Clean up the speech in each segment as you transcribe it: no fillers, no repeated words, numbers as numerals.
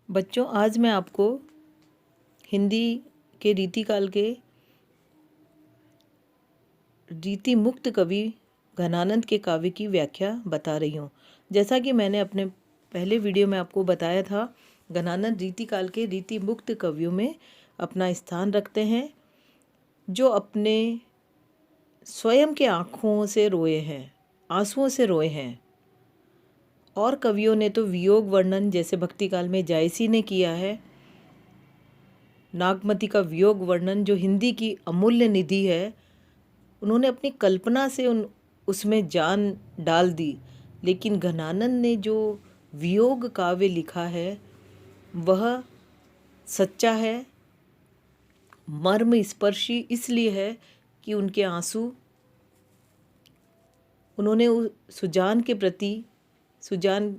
बच्चों, आज मैं आपको हिंदी के रीतिकाल के रीति मुक्त कवि घनानंद के काव्य की व्याख्या बता रही हूँ। जैसा कि मैंने अपने पहले वीडियो में आपको बताया था, घनानंद रीतिकाल के रीति मुक्त कवियों में अपना स्थान रखते हैं, जो अपने स्वयं के आँखों से रोए हैं, आंसुओं से रोए हैं। और कवियों ने तो वियोग वर्णन, जैसे भक्तिकाल में जायसी ने किया है, नागमती का वियोग वर्णन जो हिंदी की अमूल्य निधि है, उन्होंने अपनी कल्पना से उसमें जान डाल दी। लेकिन घनानंद ने जो वियोग काव्य लिखा है वह सच्चा है, मर्म स्पर्शी इसलिए है कि उनके आंसू, उन्होंने सुजान के प्रति, सुजान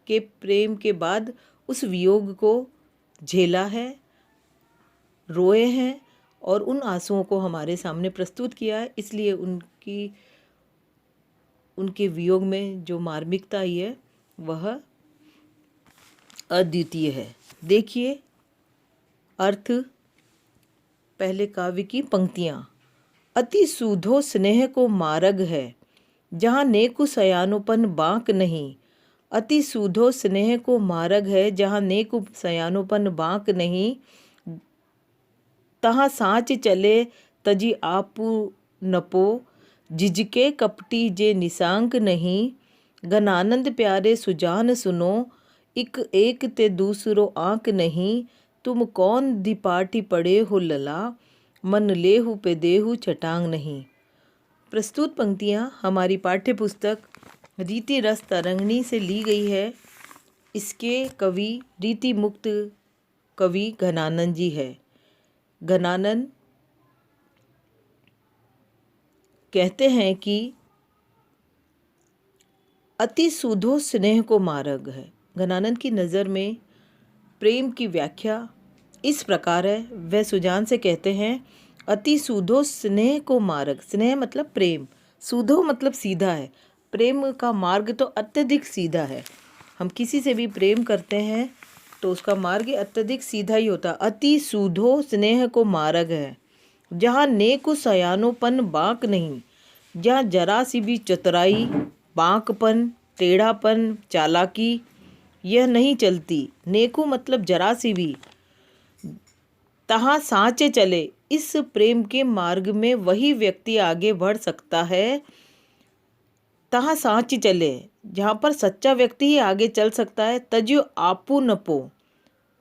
के प्रेम के बाद उस वियोग को झेला है, रोए हैं और उन आंसुओं को हमारे सामने प्रस्तुत किया है। इसलिए उनके वियोग में जो मार्मिकता आई है वह अद्वितीय है। देखिए अर्थ, पहले काव्य की पंक्तियाँ। अति सूधो स्नेह को मार्ग है, जहाँ नेकु सयानोपन बाँक नहीं। अति सूधो स्नेह को मार्ग है, जहाँ नेकु सयानोपन बाँक नहीं। तहाँ साँच चले तजी आपू नपो, जिजके कपटी जे निशांक नहीं। घनानंद प्यारे सुजान सुनो, इक एक ते दूसरो आँक नहीं। तुम कौन दिपाटी पड़े हो लला, मन लेहु पे देहु छटांग नहीं। प्रस्तुत पंक्तियाँ हमारी पाठ्य पुस्तक रीति रस तरंगिणी से ली गई है। इसके कवि रीति मुक्त कवि घनानंद जी है। घनानंद कहते हैं कि अति सूधो स्नेह को मार्ग है। घनानंद की नज़र में प्रेम की व्याख्या इस प्रकार है। वह सुजान से कहते हैं, अति सूधो स्नेह को मार्ग। स्नेह मतलब प्रेम, सूधो मतलब सीधा है। प्रेम का मार्ग तो अत्यधिक सीधा है। हम किसी से भी प्रेम करते हैं तो उसका मार्ग अत्यधिक सीधा ही होता। अति सूधो स्नेह को मार्ग है, जहाँ नेकु सयानोपन बाँक नहीं। जहाँ जरा सी भी चतुराई, बाँकपन, टेढ़ापन, चालाकी यह नहीं चलती। नेकु मतलब जरा सी भी। तहाँ सांचे चले, इस प्रेम के मार्ग में वही व्यक्ति आगे बढ़ सकता है। तहाँ सांच चले, जहाँ पर सच्चा व्यक्ति ही आगे चल सकता है। तजु आपू नपो,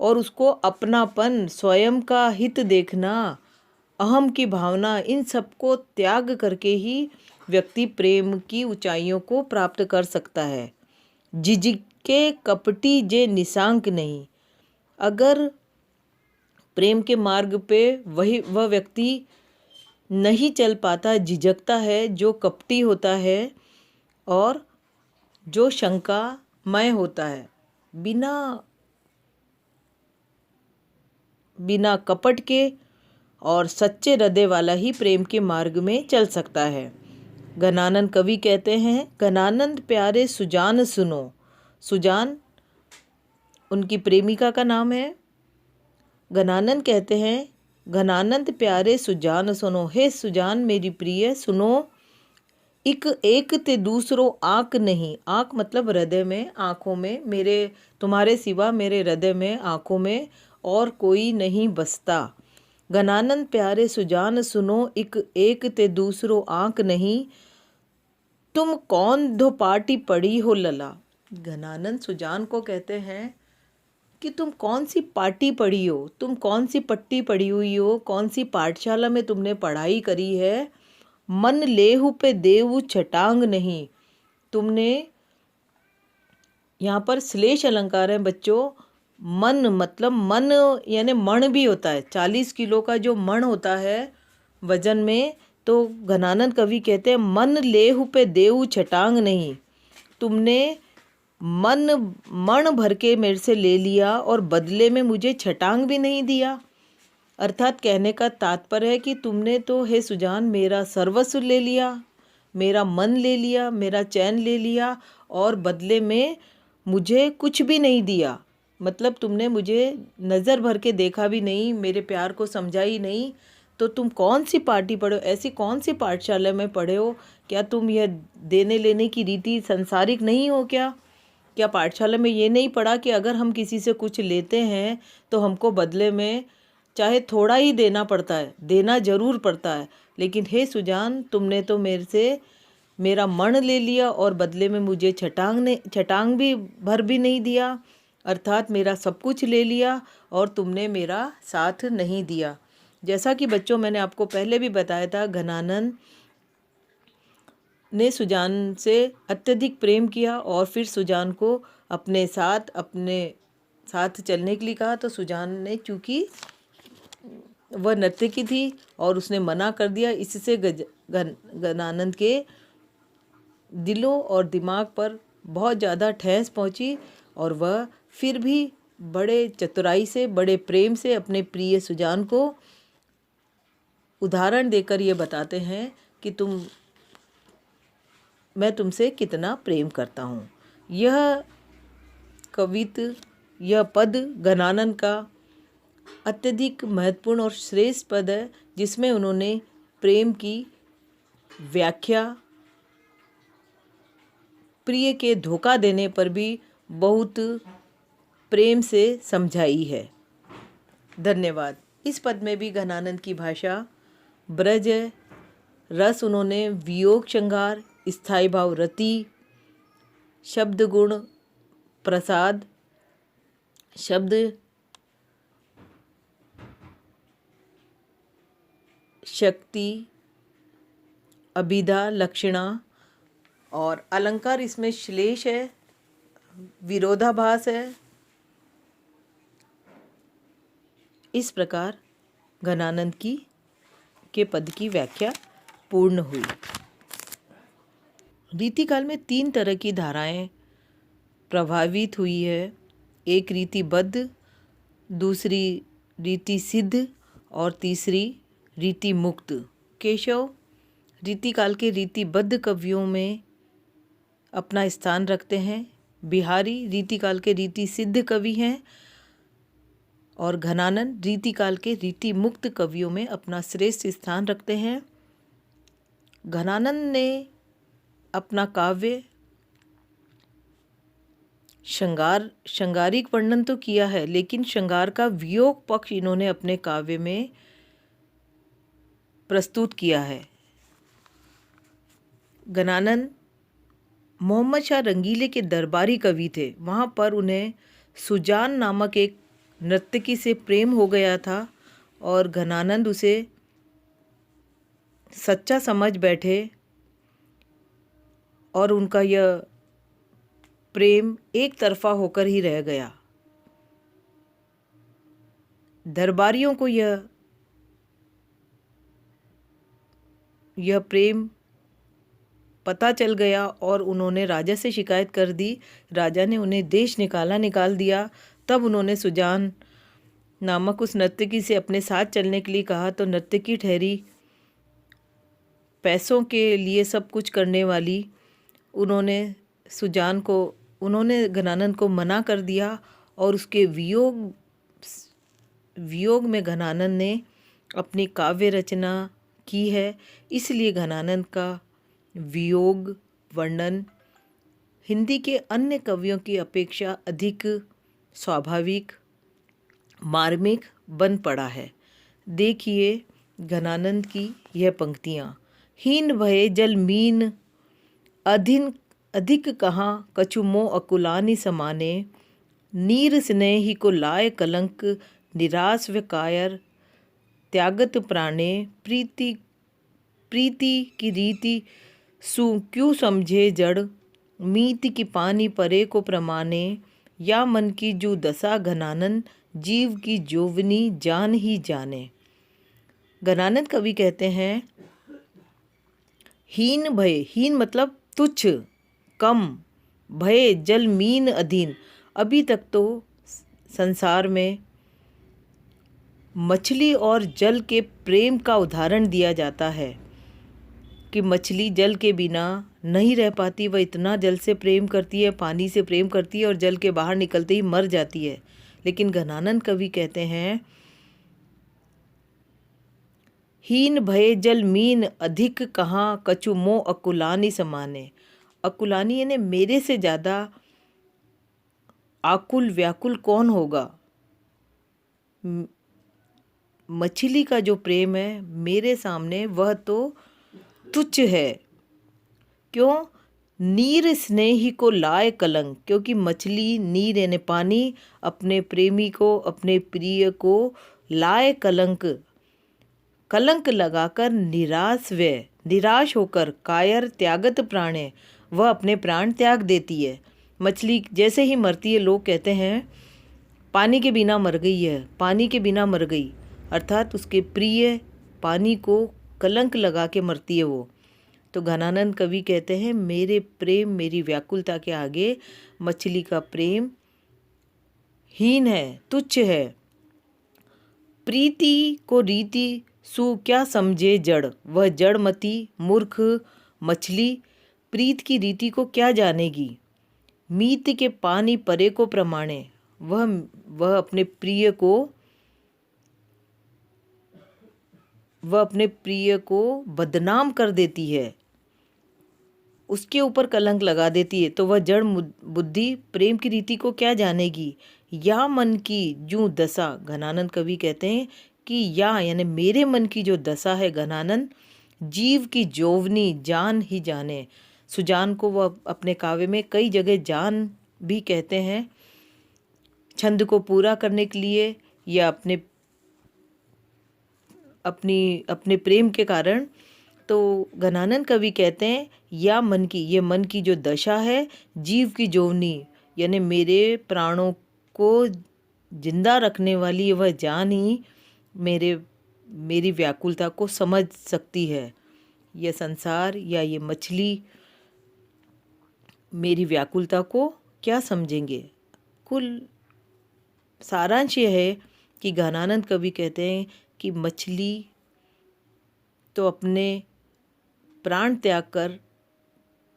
और उसको अपनापन, स्वयं का हित देखना, अहम की भावना, इन सबको त्याग करके ही व्यक्ति प्रेम की ऊंचाइयों को प्राप्त कर सकता है। जिजके कपटी जे निशांक नहीं। अगर प्रेम के मार्ग पे वह व्यक्ति नहीं चल पाता, झिझकता है, जो कपटी होता है और जो शंकामय होता है, बिना कपट के और सच्चे हृदय वाला ही प्रेम के मार्ग में चल सकता है। घनानंद कवि कहते हैं, घनानंद प्यारे सुजान सुनो। सुजान उनकी प्रेमिका का नाम है। घनानंद कहते हैं, घनानंद प्यारे सुजान सुनो। हे सुजान मेरी प्रिय, सुनो। इक एक ते दूसरो आँख नहीं। आँख मतलब हृदय में, आँखों में। मेरे तुम्हारे सिवा मेरे हृदय में, आँखों में और कोई नहीं बसता। घनानंद प्यारे सुजान सुनो, इक एक ते दूसरो आँख नहीं। तुम कौन धोपाटी पड़ी हो लला। घनानंद सुजान को कहते हैं कि तुम कौन सी पाटी पढ़ी हो, तुम कौन सी पट्टी पढ़ी हुई हो, कौन सी पाठशाला में तुमने पढ़ाई करी है। मन लेहु पे देहु छटांग नहीं। तुमने, यहाँ पर श्लेष अलंकार है बच्चों। मन मतलब मन यानी मण भी होता है। 40 किलो का जो मण होता है वजन में, तो घनानंद कवि कहते हैं, मन लेहु पे देहु छटांग नहीं। तुमने मण भर के मेरे से ले लिया और बदले में मुझे छटांग भी नहीं दिया। अर्थात कहने का तात्पर्य है कि तुमने तो हे सुजान मेरा सर्वस्व ले लिया, मेरा मन ले लिया, मेरा चैन ले लिया और बदले में मुझे कुछ भी नहीं दिया। मतलब तुमने मुझे नज़र भर के देखा भी नहीं, मेरे प्यार को समझा ही नहीं, तो तुम कौन सी पार्टी पढ़े हो, ऐसी कौन सी पाठशाला में पढ़े हो? क्या तुम यह देने लेने की रीति संसारिक नहीं हो क्या? क्या पाठशाला में ये नहीं पढ़ा कि अगर हम किसी से कुछ लेते हैं तो हमको बदले में चाहे थोड़ा ही देना पड़ता है, देना ज़रूर पड़ता है। लेकिन हे सुजान, तुमने तो मेरे से मेरा मन ले लिया और बदले में मुझे छटांग भी भर भी नहीं दिया, अर्थात मेरा सब कुछ ले लिया और तुमने मेरा साथ नहीं दिया। जैसा कि बच्चों मैंने आपको पहले भी बताया था, घनानंद ने सुजान से अत्यधिक प्रेम किया और फिर सुजान को अपने साथ चलने के लिए कहा। तो सुजान ने, चूँकि वह नर्तकी थी और उसने मना कर दिया, इससे घनानंद के दिलों और दिमाग पर बहुत ज़्यादा ठेस पहुंची और वह फिर भी बड़े चतुराई से, बड़े प्रेम से अपने प्रिय सुजान को उदाहरण देकर ये बताते हैं कि मैं तुमसे कितना प्रेम करता हूँ। यह यह पद घनानंद का अत्यधिक महत्वपूर्ण और श्रेष्ठ पद है, जिसमें उन्होंने प्रेम की व्याख्या प्रिय के धोखा देने पर भी बहुत प्रेम से समझाई है। धन्यवाद। इस पद में भी घनानंद की भाषा ब्रज है। रस उन्होंने वियोग श्रृंगार, स्थायी भाव रति, शब्द गुण प्रसाद, शब्द शक्ति, अभिधा, लक्षणा और अलंकार इसमें श्लेष है, विरोधाभास है। इस प्रकार घनानंद के पद की व्याख्या पूर्ण हुई। रीतिकाल में 3 तरह की धाराएं प्रभावित हुई है। एक रीतिबद्ध, दूसरी रीति सिद्ध और तीसरी रीति मुक्त। केशव रीतिकाल के रीतिबद्ध कवियों में अपना स्थान रखते हैं। बिहारी रीतिकाल के रीति सिद्ध कवि हैं और घनानंद रीतिकाल के रीति मुक्त कवियों में अपना श्रेष्ठ स्थान रखते हैं। घनानंद ने अपना काव्य श्रृंगारिक वर्णन तो किया है, लेकिन श्रृंगार का वियोग पक्ष इन्होंने अपने काव्य में प्रस्तुत किया है। घनानंद मोहम्मद शाह रंगीले के दरबारी कवि थे। वहाँ पर उन्हें सुजान नामक एक नर्तकी से प्रेम हो गया था और घनानंद उसे सच्चा समझ बैठे और उनका यह प्रेम एक तरफा होकर ही रह गया। दरबारियों को यह प्रेम पता चल गया और उन्होंने राजा से शिकायत कर दी। राजा ने उन्हें देश निकाल दिया। तब उन्होंने सुजान नामक उस नर्तकी से अपने साथ चलने के लिए कहा, तो नर्तकी ठहरी पैसों के लिए सब कुछ करने वाली। उन्होंने घनानंद को मना कर दिया और उसके वियोग में घनानंद ने अपनी काव्य रचना की है। इसलिए घनानंद का वियोग वर्णन हिंदी के अन्य कवियों की अपेक्षा अधिक स्वाभाविक, मार्मिक बन पड़ा है। देखिए घनानंद की यह पंक्तियाँ। हीन भये जल मीन अधिक कहाँ, कछु मोह अकुलानि समाने, नीर स्नेही को लाय कलंक, निराश व कायर त्यागत प्राणे, प्रीति की रीति सु क्यों समझे जड़, मीत की पानी परे को प्रमाणे, या मन की जो दशा घनानंद, जीव की जोवनी जान ही जाने। घनानंद कवि कहते हैं, हीन भय, हीन मतलब तुच्छ, कम, भय जल मीन अधीन। अभी तक तो संसार में मछली और जल के प्रेम का उदाहरण दिया जाता है, कि मछली जल के बिना नहीं रह पाती, वह इतना जल से प्रेम करती है, पानी से प्रेम करती है और जल के बाहर निकलते ही मर जाती है। लेकिन घनानंद कवि कहते हैं, हीन भये जल मीन अधिक कहाँ, कछु मोह अकुलानी समाने। अकुलानी यानी मेरे से ज़्यादा आकुल व्याकुल कौन होगा। मछली का जो प्रेम है मेरे सामने वह तो तुच्छ है। क्यों? नीर स्नेही को लाए कलंक, क्योंकि मछली नीर यानी पानी अपने प्रेमी को, अपने प्रिय को लाए कलंक, कलंक लगाकर निराश होकर कायर त्यागत प्राणे, वह अपने प्राण त्याग देती है। मछली जैसे ही मरती है लोग कहते हैं पानी के बिना मर गई है, पानी के बिना मर गई, अर्थात उसके प्रिय पानी को कलंक लगा के मरती है वो। तो घनानंद कवि कहते हैं, मेरे प्रेम, मेरी व्याकुलता के आगे मछली का प्रेम हीन है, तुच्छ है। प्रीति को रीति सु क्या समझे जड़, वह जड़मती मूर्ख मछली प्रीत की रीति को क्या जानेगी। मीत के पानी परे को प्रमाणे, वह अपने प्रिय को बदनाम कर देती है, उसके ऊपर कलंक लगा देती है। तो वह जड़ बुद्धि प्रेम की रीति को क्या जानेगी। या मन की जूं दशा, घनानंद कवि कहते हैं कि या यानी मेरे मन की जो दशा है घनानंद, जीव की जोवनी जान ही जाने। सुजान को वह अपने काव्य में कई जगह जान भी कहते हैं, छंद को पूरा करने के लिए या अपने प्रेम के कारण। तो घनानंद कवि कहते हैं, या मन की, ये मन की जो दशा है, जीव की जोवनी यानी मेरे प्राणों को जिंदा रखने वाली वह जान ही मेरी व्याकुलता को समझ सकती है। यह संसार या ये मछली मेरी व्याकुलता को क्या समझेंगे। कुल सारांश यह है कि घनानंद कवि कहते हैं कि मछली तो अपने प्राण त्याग कर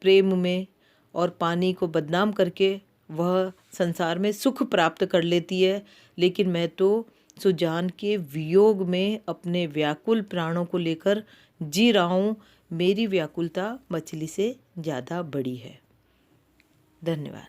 प्रेम में और पानी को बदनाम करके वह संसार में सुख प्राप्त कर लेती है, लेकिन मैं तो सुजान के वियोग में अपने व्याकुल प्राणों को लेकर जी रहा हूँ। मेरी व्याकुलता मछली से ज़्यादा बड़ी है। धन्यवाद।